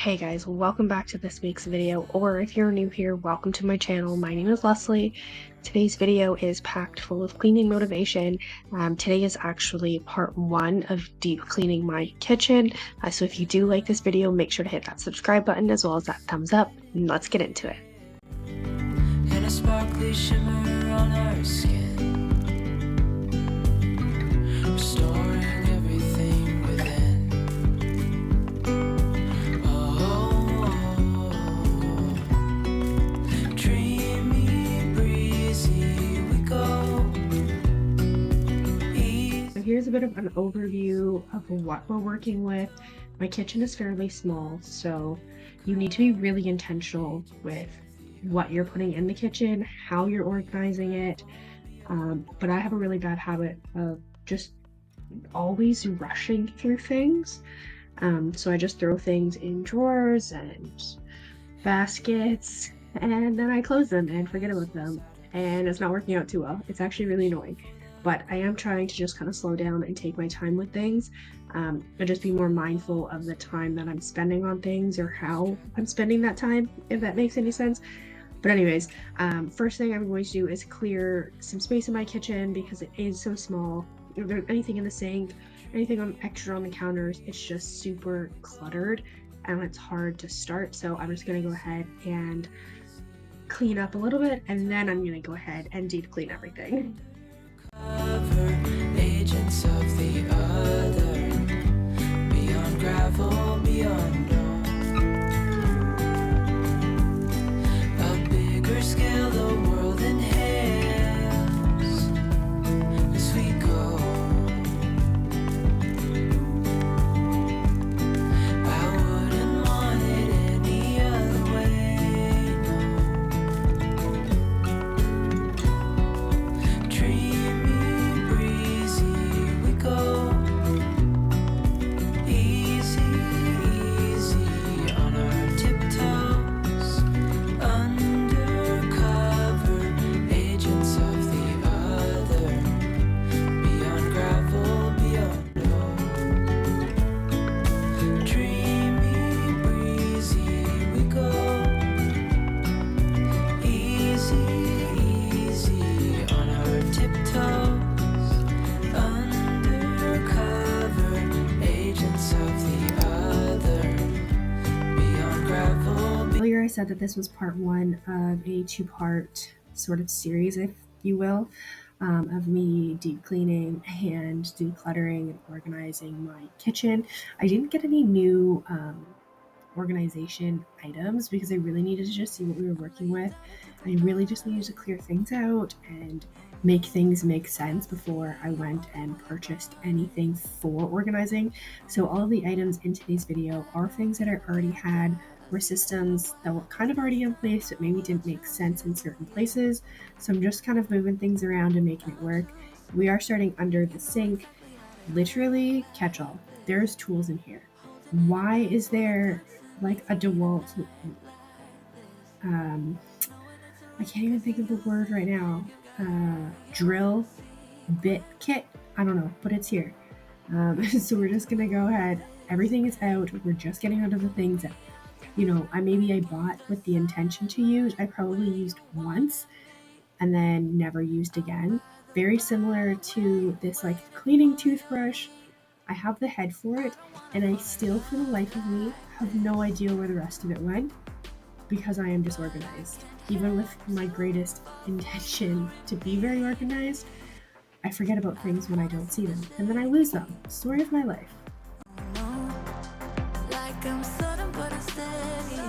Hey guys, welcome back to this week's video, or if you're new here, welcome to my channel. My name is Leslie. Today's video is packed full of cleaning motivation. Today is actually part 1 of deep cleaning my kitchen. So if you do like this video, make sure to hit that subscribe button as well as that thumbs up, and let's get into it. And a sparkly shimmer on our skin, restoring everything within. Dreamy, breezy, we go. So here's a bit of an overview of what we're working with. My kitchen is fairly small, so you need to be really intentional with what you're putting in the kitchen, how you're organizing it. But I have a really bad habit of just always rushing through things. So I just throw things in drawers and baskets, and then I close them and forget about them. And it's not working out too well. It's actually really annoying. But I am trying to just kind of slow down and take my time with things, and just be more mindful of the time that I'm spending on things or how I'm spending that time, if that makes any sense. But anyways, first thing I'm going to do is clear some space in my kitchen because it is so small. If there's anything in the sink, anything extra on the counters, it's just super cluttered and it's hard to start. So I'm just going to go ahead and clean up a little bit, and then I'm going to go ahead and deep clean everything. Cover, agents of the other, beyond gravel, beyond a bigger scale, the world inhales as we go. I wouldn't want it any other way, no. Dreamy, breezy, we go. Easy, easy on our tiptoes, undercover, agents of the other, beyond gravel, beyond low. Dreamy, breezy, we go. Easy, easy on our tiptoes, undercover, agents of the other, beyond gravel. Earlier I said that this was part 1 of a 2-part sort of series, if you will, of me deep cleaning and decluttering and organizing my kitchen. I didn't get any new organization items because I really needed to just see what we were working with. I really just needed to clear things out and make things make sense before I went and purchased anything for organizing. So all of the items in today's video are things that I already had, were systems that were kind of already in place but maybe didn't make sense in certain places. So I'm just kind of moving things around and making it work. We are starting under the sink. Literally catch all. There's tools in here. Why is there like a DeWalt I can't even think of the word right now, drill bit kit? I don't know, but it's here. So we're just gonna go ahead, everything is out, we're just getting rid of the things that, I bought with the intention to use. I probably used once and then never used again. Very similar to this like cleaning toothbrush. I have the head for it, and I still, for the life of me, have no idea where the rest of it went because I am disorganized. Even with my greatest intention to be very organized, I forget about things when I don't see them, and then I lose them. Story of my life. Like I'm sudden but I'm steady.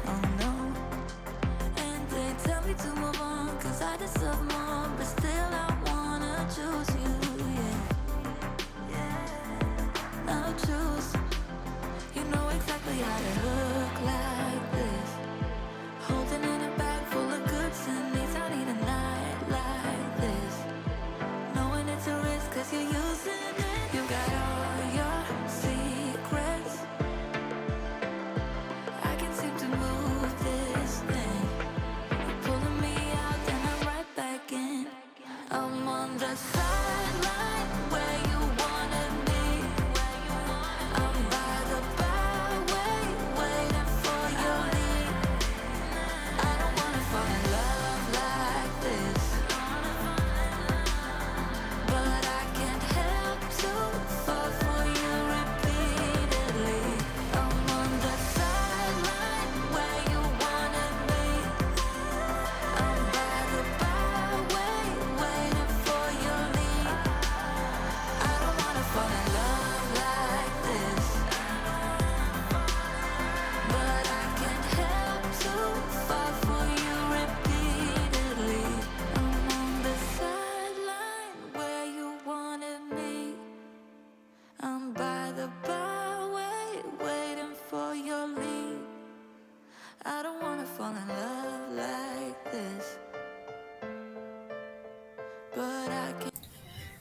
Oh no. And they tell me to move on, cause I deserve more, but still I wanna choose you. I'll choose. You know exactly how to look like this. Holding in a bag full of goods and needs. I need a night like this. Knowing it's a risk cause you're using it. You got all your secrets. I can seem to move this thing. You're pulling me out then I'm right back in. I'm on the sideline where you wanted me. I'm by the bar where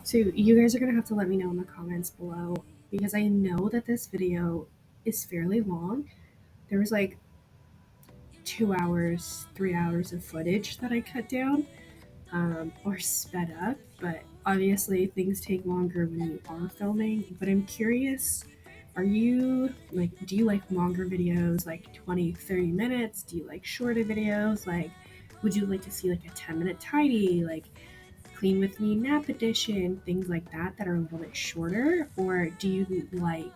So you guys are gonna have to let me know in the comments below because I know that this video is fairly long. There was like 2 hours, 3 hours of footage that I cut down or sped up, but obviously things take longer when you are filming. But I'm curious, are you like, do you like longer videos, like 20, 30 minutes? Do you like shorter videos? Like, would you like to see like a 10-minute tidy, like clean with me nap edition, things like that are a little bit shorter? Or do you like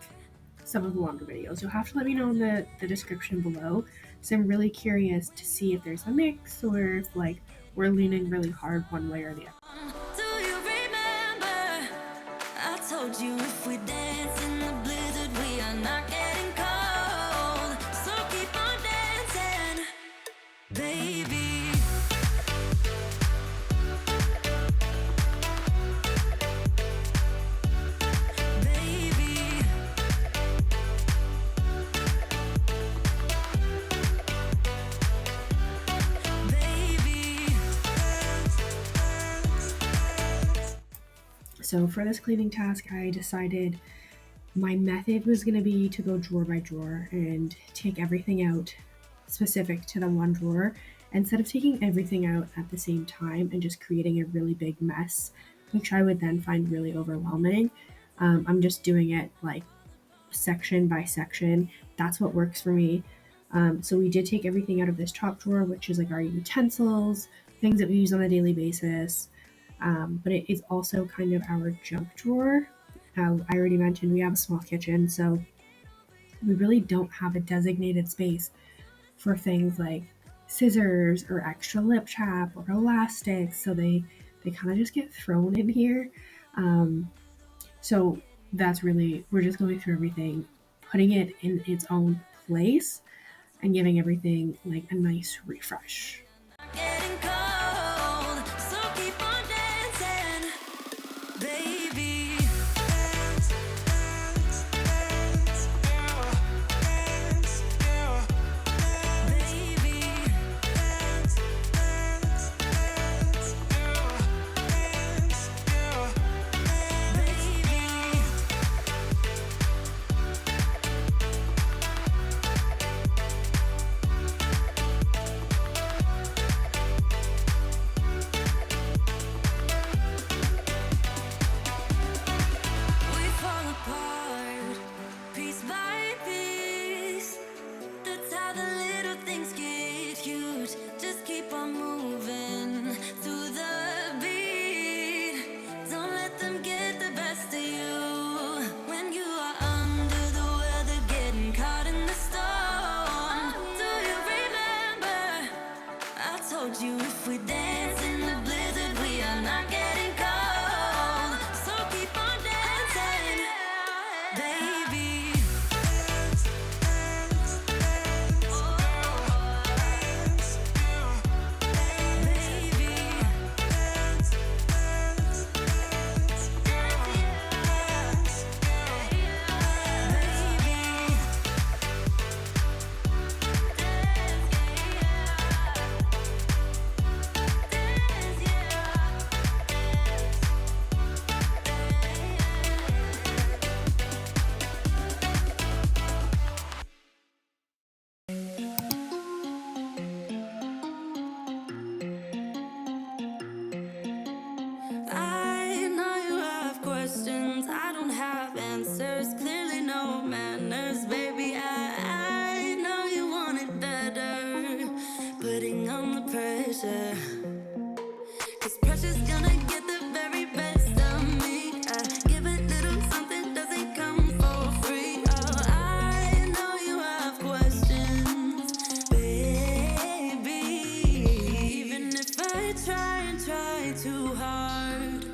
some of the longer videos? You'll have to let me know in the description below. So I'm really curious to see if there's a mix or if like we're leaning really hard one way or the other. Do you remember? I told you if we dance in the blizzard, we are not getting cold. So keep on dancing, baby. Baby. Baby. So for this cleaning task, I decided my method was going to be to go drawer by drawer and take everything out specific to the one drawer instead of taking everything out at the same time and just creating a really big mess, which I would then find really overwhelming. I'm just doing it like section by section. That's what works for me. So we did take everything out of this top drawer, which is like our utensils, things that we use on a daily basis. But it is also kind of our junk drawer. I already mentioned we have a small kitchen, so we really don't have a designated space for things like scissors or extra lip chap or elastics. So they kind of just get thrown in here. So that's really, we're just going through everything, putting it in its own place and giving everything like a nice refresh. Getting cold, so keep on dancing, baby. Dance, dance, dance, dance, baby. Dance, dance, dance, baby. We fall apart, piece by piece. That's how the little things get huge. Just keep on moving through the beat. Don't let them get the best of you. When you are under the weather, getting caught in the storm. Do you remember? I told you if we dance in the blizzard, we are not getting cold. So keep on dancing, baby. Dance, dance, dance, baby. Dance, dance, dance, I know you have questions, I don't have answers. Clearly no manners, baby. I know you want it better, putting on the pressure. 'Cause pressure's gonna get the very best of me. I give a little something, doesn't come for free. Oh, I know you have questions, baby. Even if I try and try too hard,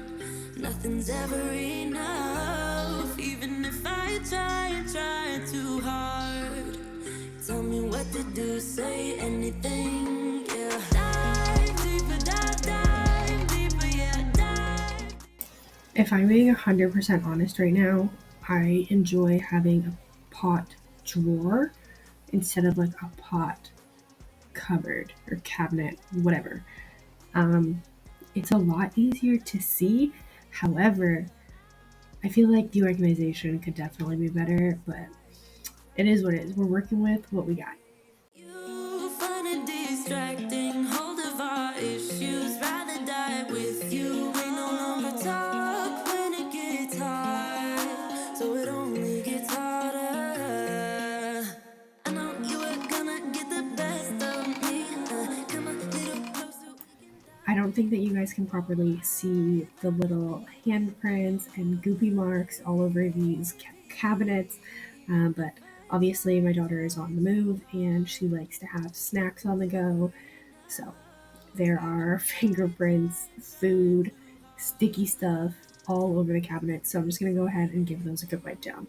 nothing's ever enough. Even if I try and try too hard, tell me what to do, say anything, yeah. Dive deeper, dive deeper, yeah, dive. If I'm being 100% honest right now, I enjoy having a pot drawer instead of like a pot cupboard or cabinet, whatever. It's a lot easier to see However, I feel like the organization could definitely be better, but it is what it is. We're working with what we got. You find it distracting, hold of our issues, rather die with you. We no longer talk when it gets hard, so it only gets harder. I know you were gonna get the best of me. Come a little closer. I don't think that you guys can properly see the little handprints and goopy marks all over these cabinets, but obviously my daughter is on the move and she likes to have snacks on the go. So there are fingerprints, food, sticky stuff all over the cabinet. So I'm just going to go ahead and give those a good wipe down.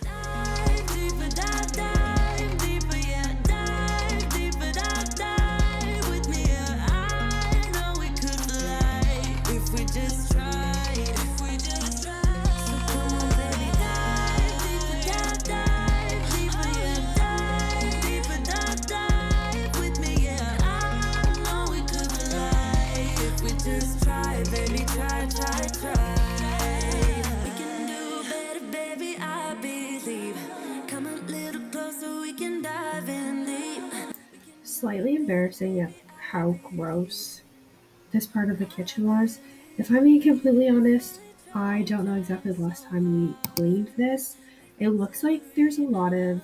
Dive deeper, dive deeper, yeah. Dive deeper, dive with me, yeah. I know we could fly if we just tried. If we just tried. So come on, baby, dive deeper, dive deeper, yeah. Dive deeper, dive with me, yeah. I know we could fly if we just try, baby, try, try, try. We can do better, baby, I believe. Come a little closer, we can dive in deep. Slightly embarrassing at how gross this part of the kitchen was. If I'm being completely honest, I don't know exactly the last time we cleaned this. It looks like there's a lot of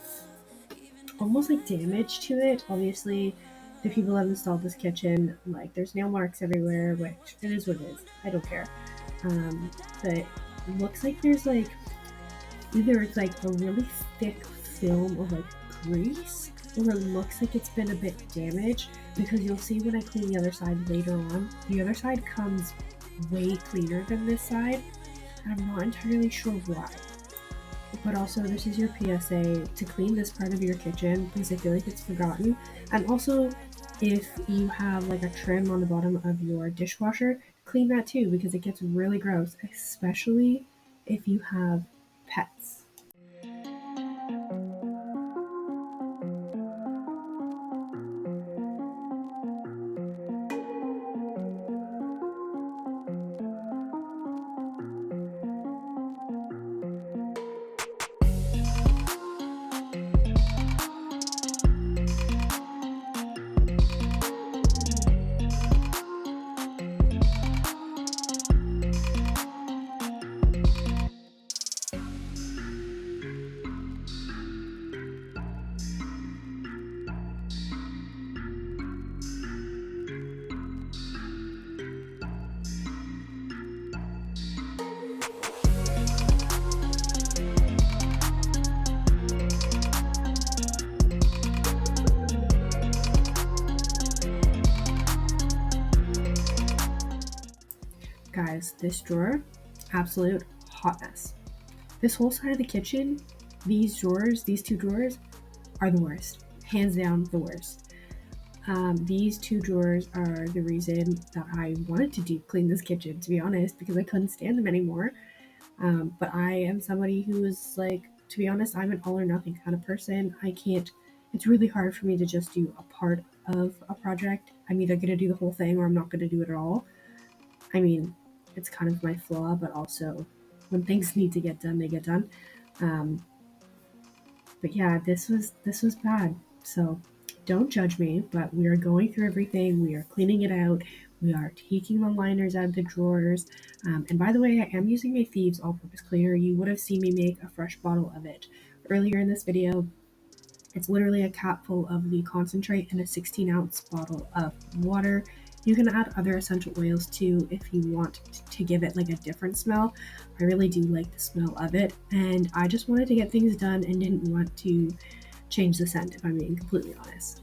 almost like damage to it. Obviously, the people that installed this kitchen, like there's nail marks everywhere, which it is what it is. I don't care. But it looks like there's like either it's like a really thick film of like grease, or it looks like it's been a bit damaged because you'll see when I clean the other side later on, the other side comes way cleaner than this side, and I'm not entirely sure why. But also, this is your PSA to clean this part of your kitchen because I feel like it's forgotten. And also, if you have like a trim on the bottom of your dishwasher, clean that too because it gets really gross, especially if you have pets. Guys, this drawer, absolute hot mess. This whole side of the kitchen, these drawers, these two drawers, are the worst. Hands down, the worst. These two drawers are the reason that I wanted to deep clean this kitchen, to be honest, because I couldn't stand them anymore. But I am somebody who is like, to be honest, I'm an all or nothing kind of person. I can't, it's really hard for me to just do a part of a project. I'm either going to do the whole thing or I'm not going to do it at all. I mean, it's kind of my flaw, but also when things need to get done, they get done. Um, but yeah, this was bad. So don't judge me, but we are going through everything. We are cleaning it out. We are taking the liners out of the drawers. And by the way, I am using my Thieves all-purpose cleaner. You would have seen me make a fresh bottle of it earlier in this video. It's literally a cap full of the concentrate and a 16-ounce bottle of water. You can add other essential oils too if you want to give it like a different smell. I really do like the smell of it, and I just wanted to get things done and didn't want to change the scent, if I'm being completely honest.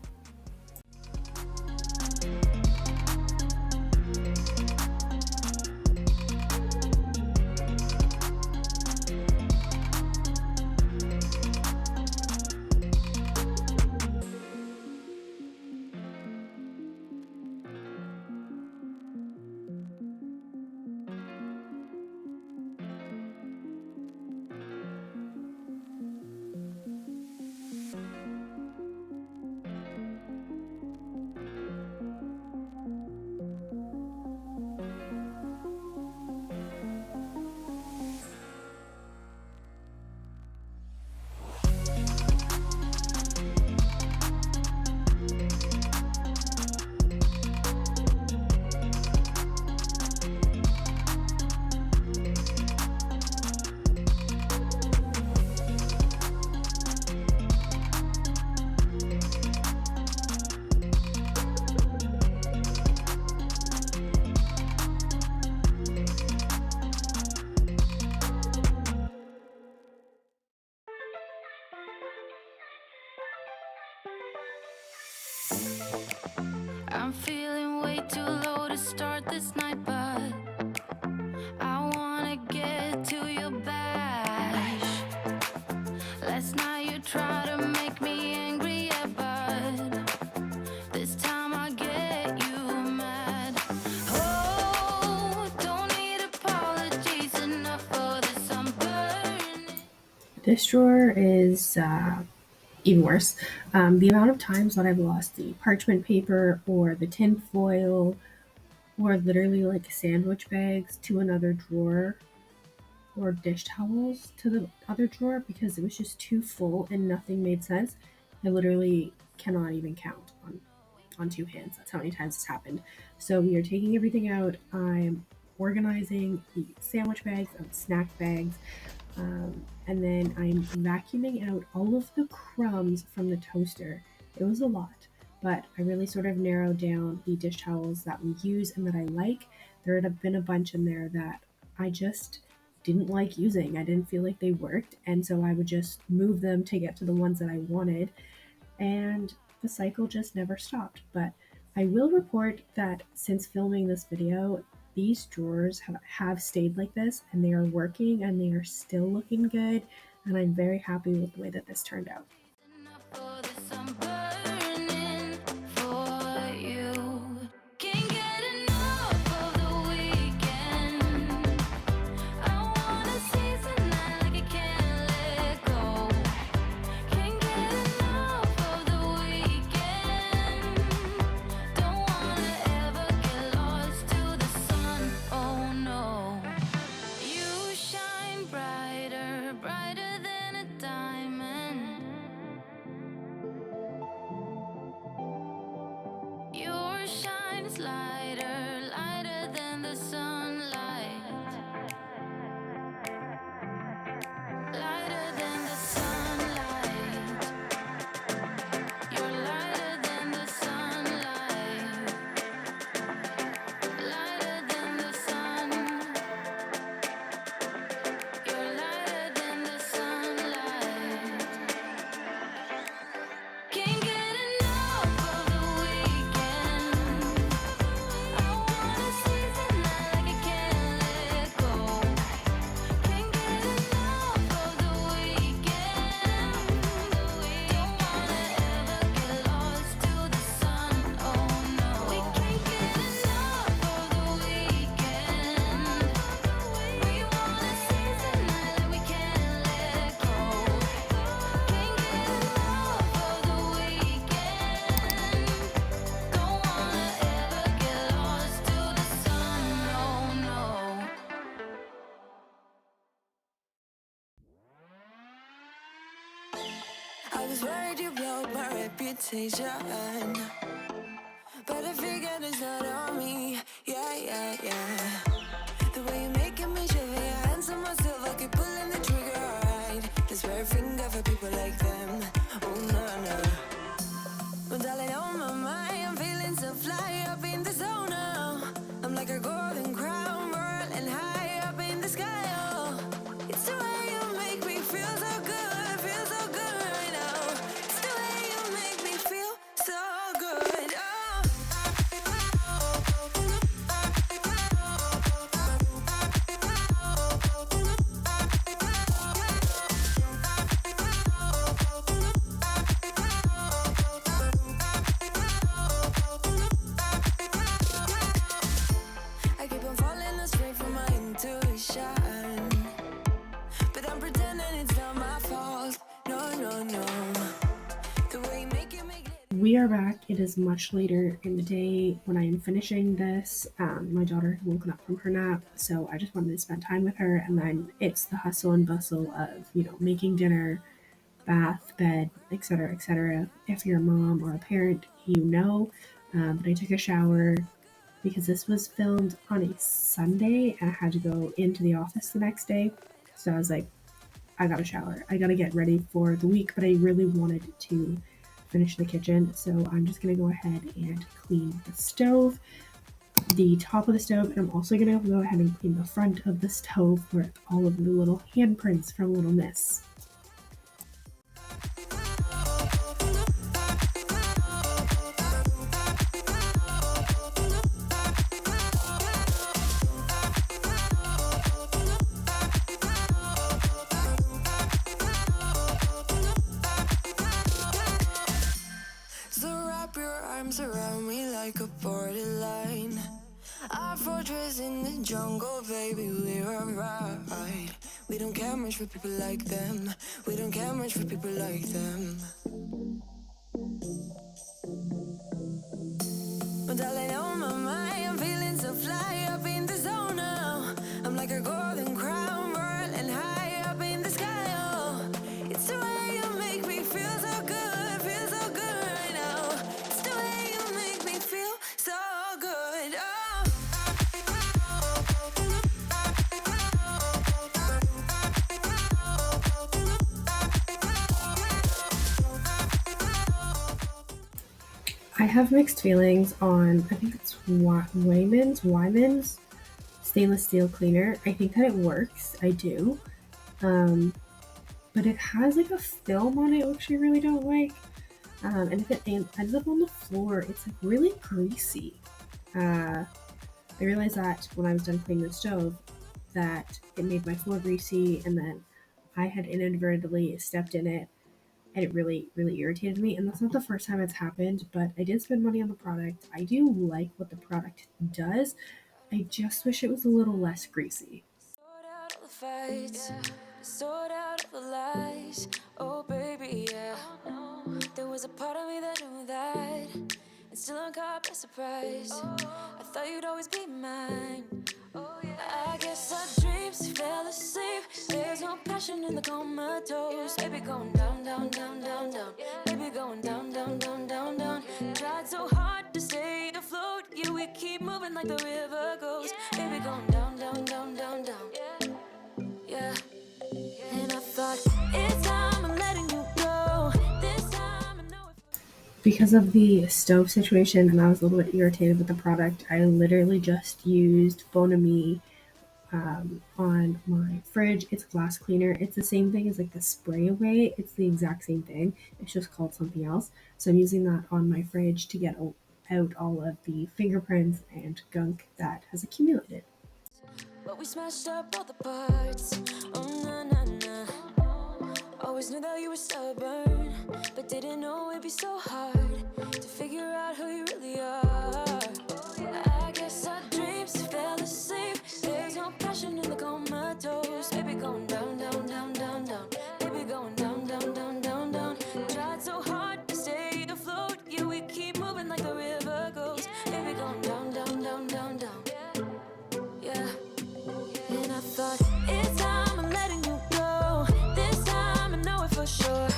I'm feeling way too low to start this night, but I wanna get to your bash. Last night you tried to make me angry, yeah, but this time I get you mad. Oh, don't need apologies enough for this, I'm burning. This drawer is even worse. The amount of times that I've lost the parchment paper or the tin foil or literally like sandwich bags to another drawer or dish towels to the other drawer because it was just too full and nothing made sense. I literally cannot even count on two hands. That's how many times it's happened. So we are taking everything out. I'm organizing the sandwich bags and snack bags. And then I'm vacuuming out all of the crumbs from the toaster. It was a lot, but I really sort of narrowed down the dish towels that we use and that I like. There had been a bunch in there that I just didn't like using. I didn't feel like they worked, and so I would just move them to get to the ones that I wanted, and the cycle just never stopped. But I will report that since filming this video, these drawers have stayed like this and they are working and they are still looking good, and I'm very happy with the way that this turned out. Enough for this, I'm burning for you. Can't get enough of the weekend. I wanna seize the night like I can't let go. Can't get enough of the weekend. Don't wanna ever get lost to the sun, oh no. You shine brighter, brighter than a diamond. Your shine is lighter, lighter than the sunlight. Lighter than the sunlight. You're lighter than the sunlight. Lighter than the sun. You're lighter than the sunlight. Can't get enough of the weekend. I wanna seize the night like I can't let go. Can't get enough of the weekend. Don't wanna ever get lost to the sun, oh no. We can't get enough of the weekend. We wanna seize the night like we can't let go. Can't get enough of the weekend. Don't wanna ever get lost to the sun, oh no. I was worried you blowed my reputation, but I figured it's not on me. Yeah, yeah, yeah. The way you're making me shiver, your hands on myself, I keep pulling the trigger, alright. This rare finger for people like them. Oh, no, no. But darling, on my mind, I'm feeling so fly up in the zone now. I'm like a golden crown, whirling high up in the sky, oh. It's the way you make me feel so good right now. It's the way you make me feel so good, oh. I keep on falling astray from my intuition, but I'm pretending it's not my fault. No, no, no. The way you make it make it. We are back. It is much later in the day when I am finishing this. My daughter has woken up from her nap, so I just wanted to spend time with her. And then it's the hustle and bustle of, making dinner, bath, bed, etc., etc. If you're a mom or a parent, but I took a shower because this was filmed on a Sunday and I had to go into the office the next day. So I was like, I gotta shower. I gotta get ready for the week, but I really wanted to finish the kitchen. So I'm just gonna go ahead and clean the stove, the top of the stove, and I'm also gonna go ahead and clean the front of the stove with all of the little handprints from Little Miss. jungle, baby, we're alright. We don't care much for people like them. We don't care much for people like them. But darling, on my mind, I'm feeling so fly up in the zone now. I'm like a golden crown, whirling high up in the sky. Oh, it's the way you make me feel so good right now. It's the way you make me feel so good. Oh. I have mixed feelings on, I think it's Wyman's stainless steel cleaner. I think that it works. I do. But it has like a film on it, which I really don't like. And if it ends up on the floor, it's like really greasy. I realized that when I was done cleaning the stove, that it made my floor greasy, and then I had inadvertently stepped in it, and it really, really irritated me. And that's not the first time it's happened, but I did spend money on the product. I do like what the product does. I just wish it was a little less greasy. Sort out all the fights, sort out all the lies. Oh baby, yeah. There was a part of me that knew that, and still I'm caught by surprise. I thought you'd always be mine. I guess our dreams fell asleep. There's no passion in the comatose. Baby going down, down, down, down, down. Baby going down, down, down, down, down. Tried so hard to stay afloat. Yeah, we keep moving like the river goes. Baby going down, down, down, down, down. Yeah. And I thought, it's time I'm letting you go. This time I know it. Because of the stove situation, and I was a little bit irritated with the product, I literally just used Bonami on my fridge. It's glass cleaner. It's the same thing as like the spray away. It's the exact same thing. It's just called something else. So I'm using that on my fridge to get out all of the fingerprints and gunk that has accumulated. But we smashed up all the parts. Oh na na na. Always knew that you were stubborn, but didn't know it'd be so hard to figure out who you really are. I guess our dreams fell asleep. There's no passion in the comatose. Baby going down, down, down, down, down. Baby going down, down, down, down, down. Tried so hard to stay afloat. Yeah, we keep moving like the river goes. Baby going down, down, down, down, down. Yeah. And I thought, it's time I'm letting you go. This time I know it for sure.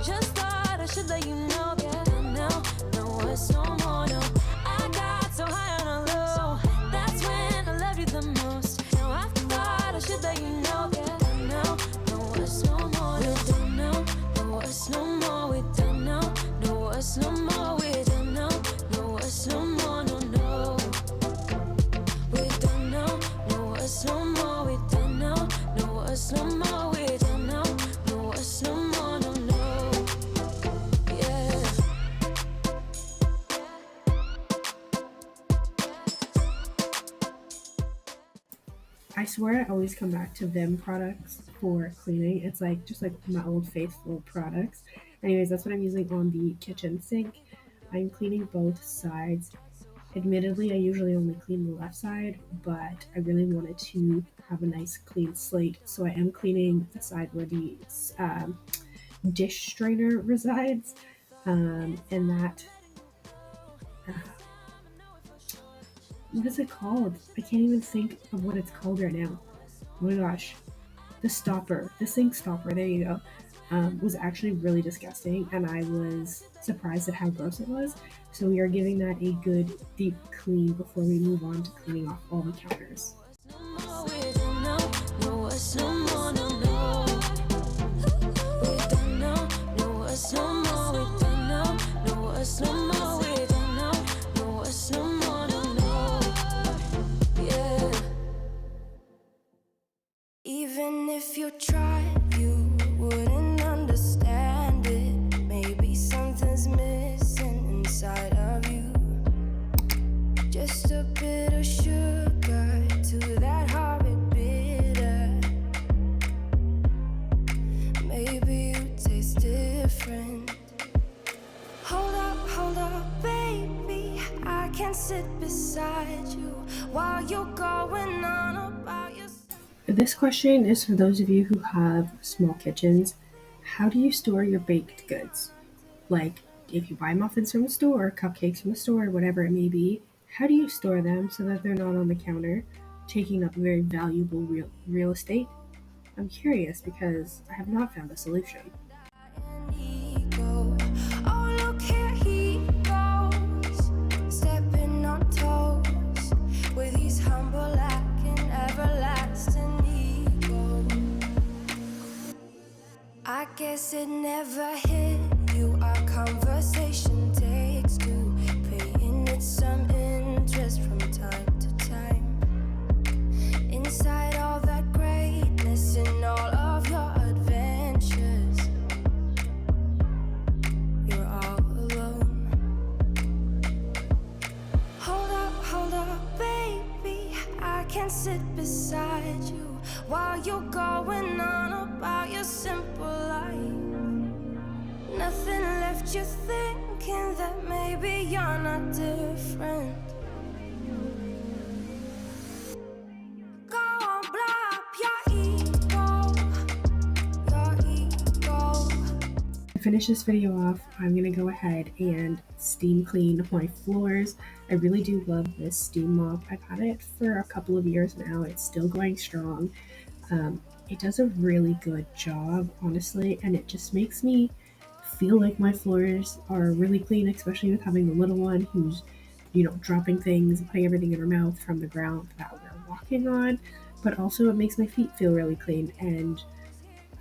Just thought I should let you know. Yeah, now, no words no more, no. I got so high on a low. That's when I loved you the most. Now I thought I should let you know. Yeah, now, no words no more, no. We're done now, no words no more. We're done now, no words no more. We're done now, no words no more, no, no. We're done now, no words no more. We're done now, no words no more. We're done now, no words no more, no, no. Yeah. I swear I always come back to Vim products for cleaning. It's like just like my old faithful products. Anyways, that's what I'm using on the kitchen sink. I'm cleaning both sides. Admittedly, I usually only clean the left side, but I really wanted to have a nice clean slate, so I am cleaning the side where the dish strainer resides, and that what is it called? I can't even think of what it's called right now. Oh my gosh, the sink stopper, there you go, was actually really disgusting, and I was surprised at how gross it was. So we are giving that a good deep clean before we move on to cleaning off all the counters. Even if you tried, you wouldn't understand it. Maybe something's missing inside of you. Just a bit of sugar to that horrid bitter. Maybe you taste different. Hold up, baby. I can't sit beside you while you're going on This question is for those of you who have small kitchens. How do you store your baked goods? Like, if you buy muffins from a store, cupcakes from a store, whatever it may be, how do you store them so that they're not on the counter, taking up very valuable real estate? I'm curious because I have not found a solution. Ego. Oh, look here he goes, stepping on toes with his humble act and everlasting ego. I guess it never hit you. Our conversation takes two, paying it some interest from time to time. Inside all that greatness and all of your adventures, you're all alone. Hold up, baby. I can sit beside you while you're going on about your simple life. Nothing left you thinking that maybe you're not different. Go on, blow up your ego, your ego. To finish this video off, I'm going to go ahead and steam clean my floors. I really do love this steam mop. I've had it for a couple of years now. It's still going strong. It does a really good job, honestly, and it just makes me feel like my floors are really clean, especially with having the little one who's, dropping things and putting everything in her mouth from the ground that we're walking on. But also, it makes my feet feel really clean, and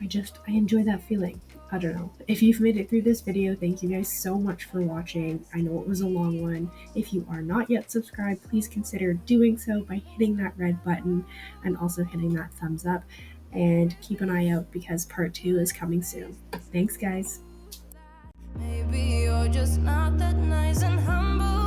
I enjoy that feeling. I don't know. If you've made it through this video, thank you guys so much for watching. I know it was a long one. If you are not yet subscribed, please consider doing so by hitting that red button and also hitting that thumbs up. And keep an eye out because part 2 is coming soon. Thanks, guys. Maybe you're just not that nice and humble.